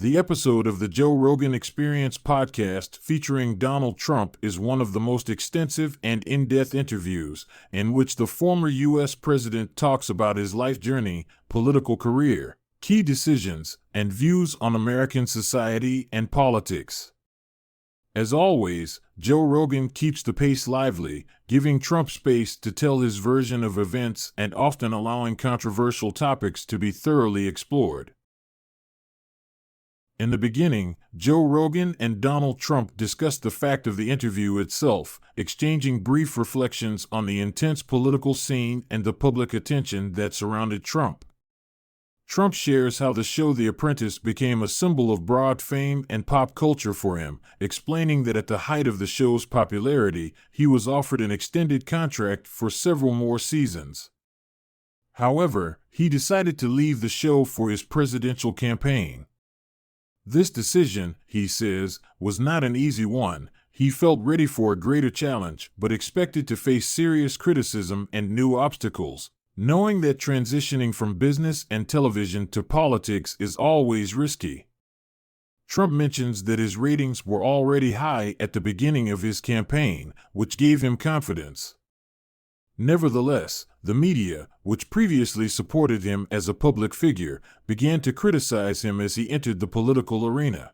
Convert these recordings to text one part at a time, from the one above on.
The episode of the Joe Rogan Experience podcast featuring Donald Trump is one of the most extensive and in-depth interviews in which the former U.S. president talks about his life journey, political career, key decisions, and views on American society and politics. As always, Joe Rogan keeps the pace lively, giving Trump space to tell his version of events and often allowing controversial topics to be thoroughly explored. In the beginning, Joe Rogan and Donald Trump discussed the fact of the interview itself, exchanging brief reflections on the intense political scene and the public attention that surrounded Trump. Trump shares how the show The Apprentice became a symbol of broad fame and pop culture for him, explaining that at the height of the show's popularity, he was offered an extended contract for several more seasons. However, he decided to leave the show for his presidential campaign. This decision, he says, was not an easy one. He felt ready for a greater challenge, but expected to face serious criticism and new obstacles, knowing that transitioning from business and television to politics is always risky. Trump mentions that his ratings were already high at the beginning of his campaign, which gave him confidence. Nevertheless, the media, which previously supported him as a public figure, began to criticize him as he entered the political arena.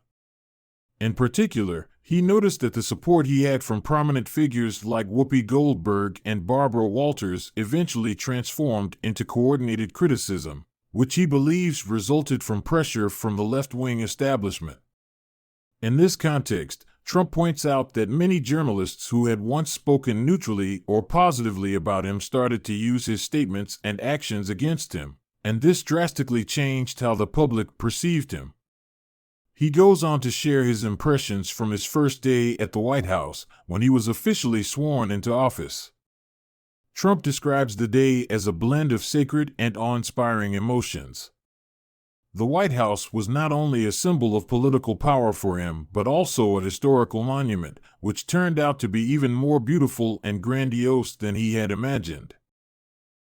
In particular, he noticed that the support he had from prominent figures like Whoopi Goldberg and Barbara Walters eventually transformed into coordinated criticism, which he believes resulted from pressure from the left-wing establishment. In this context, Trump points out that many journalists who had once spoken neutrally or positively about him started to use his statements and actions against him, and this drastically changed how the public perceived him. He goes on to share his impressions from his first day at the White House, when he was officially sworn into office. Trump describes the day as a blend of sacred and awe-inspiring emotions. The White House was not only a symbol of political power for him, but also a historical monument, which turned out to be even more beautiful and grandiose than he had imagined.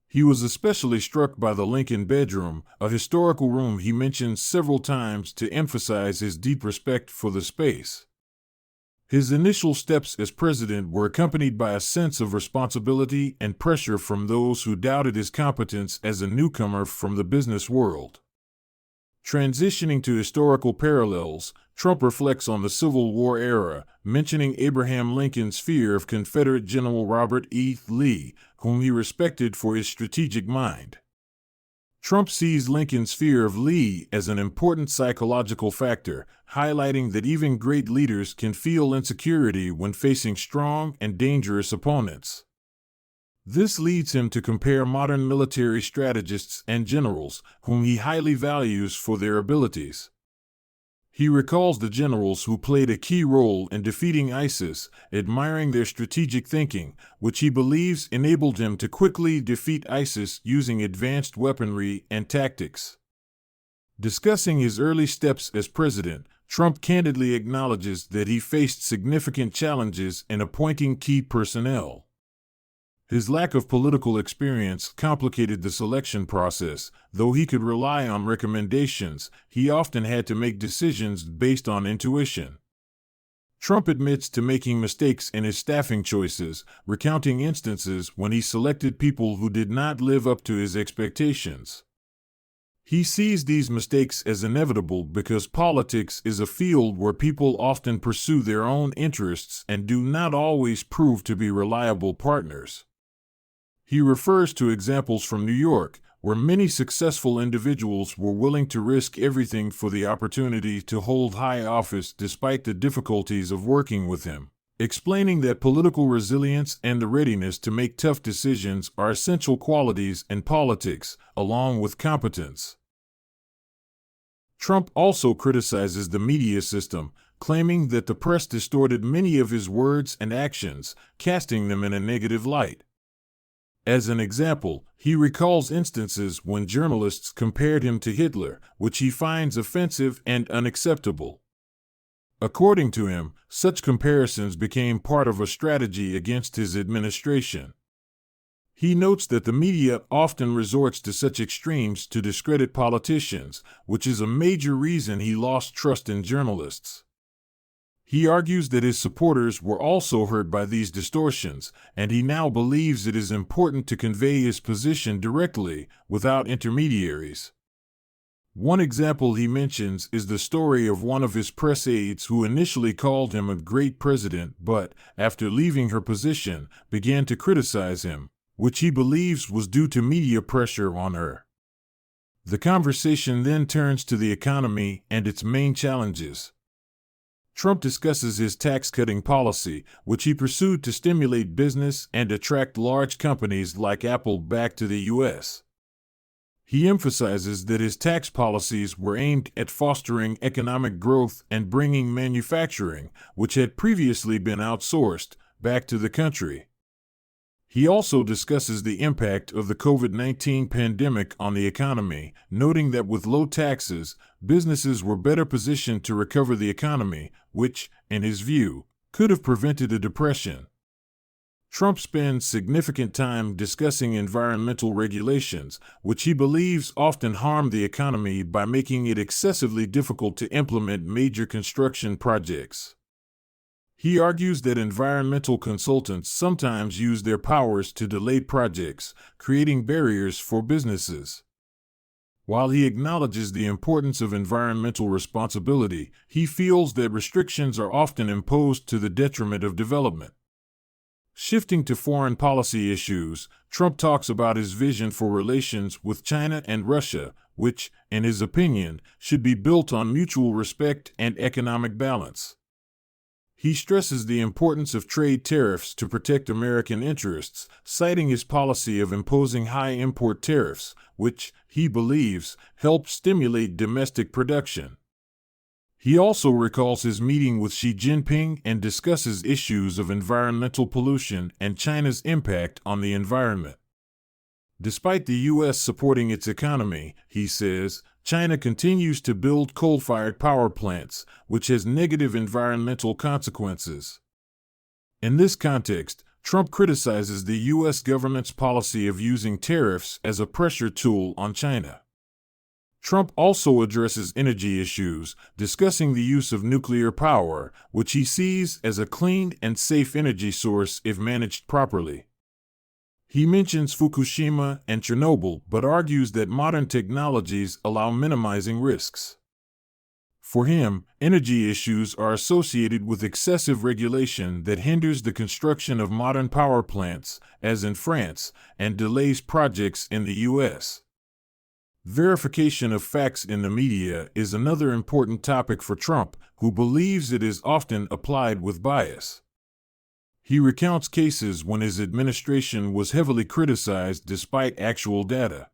He was especially struck by the Lincoln bedroom, a historical room he mentions several times to emphasize his deep respect for the space. His initial steps as president were accompanied by a sense of responsibility and pressure from those who doubted his competence as a newcomer from the business world. Transitioning to historical parallels, Trump reflects on the Civil War era, mentioning Abraham Lincoln's fear of Confederate General Robert E. Lee, whom he respected for his strategic mind. Trump sees Lincoln's fear of Lee as an important psychological factor, highlighting that even great leaders can feel insecurity when facing strong and dangerous opponents. This leads him to compare modern military strategists and generals, whom he highly values for their abilities. He recalls the generals who played a key role in defeating ISIS, admiring their strategic thinking, which he believes enabled him to quickly defeat ISIS using advanced weaponry and tactics. Discussing his early steps as president, Trump candidly acknowledges that he faced significant challenges in appointing key personnel. His lack of political experience complicated the selection process. Though he could rely on recommendations, he often had to make decisions based on intuition. Trump admits to making mistakes in his staffing choices, recounting instances when he selected people who did not live up to his expectations. He sees these mistakes as inevitable because politics is a field where people often pursue their own interests and do not always prove to be reliable partners. He refers to examples from New York, where many successful individuals were willing to risk everything for the opportunity to hold high office despite the difficulties of working with him, explaining that political resilience and the readiness to make tough decisions are essential qualities in politics, along with competence. Trump also criticizes the media system, claiming that the press distorted many of his words and actions, casting them in a negative light. As an example, he recalls instances when journalists compared him to Hitler, which he finds offensive and unacceptable. According to him, such comparisons became part of a strategy against his administration. He notes that the media often resorts to such extremes to discredit politicians, which is a major reason he lost trust in journalists. He argues that his supporters were also hurt by these distortions, and he now believes it is important to convey his position directly, without intermediaries. One example he mentions is the story of one of his press aides who initially called him a great president but, after leaving her position, began to criticize him, which he believes was due to media pressure on her. The conversation then turns to the economy and its main challenges. Trump discusses his tax-cutting policy, which he pursued to stimulate business and attract large companies like Apple back to the U.S. He emphasizes that his tax policies were aimed at fostering economic growth and bringing manufacturing, which had previously been outsourced, back to the country. He also discusses the impact of the COVID-19 pandemic on the economy, noting that with low taxes, businesses were better positioned to recover the economy, which, in his view, could have prevented a depression. Trump spends significant time discussing environmental regulations, which he believes often harm the economy by making it excessively difficult to implement major construction projects. He argues that environmental consultants sometimes use their powers to delay projects, creating barriers for businesses. While he acknowledges the importance of environmental responsibility, he feels that restrictions are often imposed to the detriment of development. Shifting to foreign policy issues, Trump talks about his vision for relations with China and Russia, which, in his opinion, should be built on mutual respect and economic balance. He stresses the importance of trade tariffs to protect American interests, citing his policy of imposing high import tariffs, which, he believes, help stimulate domestic production. He also recalls his meeting with Xi Jinping and discusses issues of environmental pollution and China's impact on the environment. Despite the U.S. supporting its economy, he says, China continues to build coal-fired power plants, which has negative environmental consequences. In this context, Trump criticizes the U.S. government's policy of using tariffs as a pressure tool on China. Trump also addresses energy issues, discussing the use of nuclear power, which he sees as a clean and safe energy source if managed properly. He mentions Fukushima and Chernobyl but argues that modern technologies allow minimizing risks. For him, energy issues are associated with excessive regulation that hinders the construction of modern power plants, as in France, and delays projects in the U.S. Verification of facts in the media is another important topic for Trump, who believes it is often applied with bias. He recounts cases when his administration was heavily criticized despite actual data.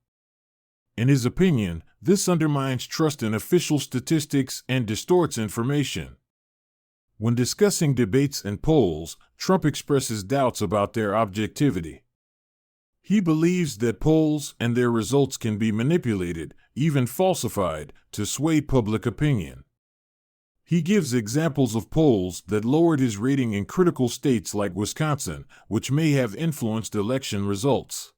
In his opinion, this undermines trust in official statistics and distorts information. When discussing debates and polls, Trump expresses doubts about their objectivity. He believes that polls and their results can be manipulated, even falsified, to sway public opinion. He gives examples of polls that lowered his rating in critical states like Wisconsin, which may have influenced election results.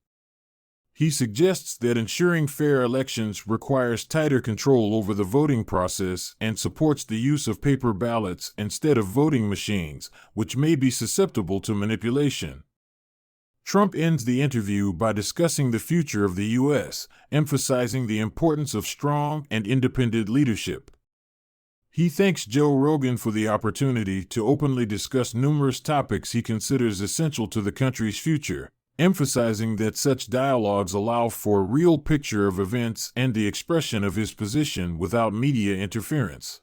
He suggests that ensuring fair elections requires tighter control over the voting process and supports the use of paper ballots instead of voting machines, which may be susceptible to manipulation. Trump ends the interview by discussing the future of the U.S., emphasizing the importance of strong and independent leadership. He thanks Joe Rogan for the opportunity to openly discuss numerous topics he considers essential to the country's future, emphasizing that such dialogues allow for a real picture of events and the expression of his position without media interference.